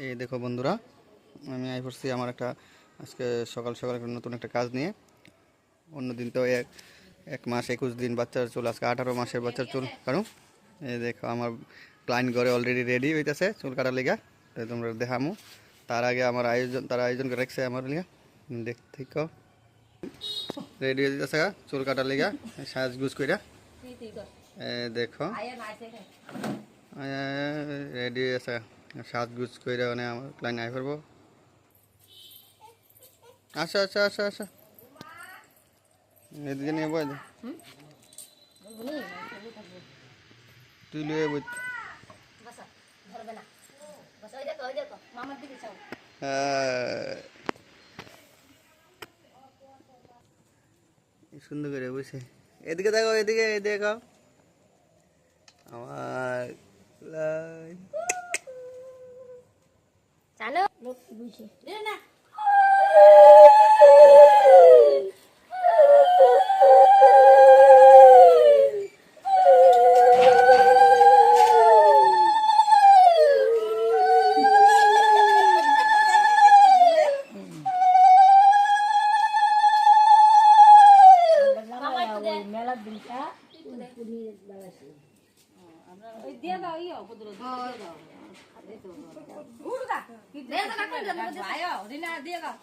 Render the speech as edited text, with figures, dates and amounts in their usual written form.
এই দেখো বন্ধুরা, আমি আই পড়ছি আমার একটা আজকে সকাল সকাল একটা নতুন একটা কাজ নিয়ে। অন্যদিন তো এক মাস 21 দিন বাচ্চার চুল, আজকে 18 মাসের বাচ্চার চুল কারণ এই দেখো আমার ক্লায়েন্ট ঘরে অলরেডি রেডি হইতেছে চুল কাটার লিগা। তো তোমরা দেখামু, তার আগে আমার তারা আয়োজন করে রাখছে আমার লিগা। দেখতে রেডি হয়ে যেতেছে চুল কাটার লিগা সাজগুজ কইরা। দেখো রেডি হয়ে আছে সাজগুজ কইরা, মানে আমার ক্লায়েন্ট আই পড়বো। আসা আসা আসা আসা, এদিকে নিয়ে বই তুই লিয়ে বই। সুন্দর করে বসে এদিকে দেখো, এদিকে দেখো আমার জানো বুঝি না মেলার দিনটা দিয়ে দাও ইয়ে কুদরত দিয়ে দাও উড়গা দিয়ে দাও না করে দাও আয় রিনা দিয়ে দাও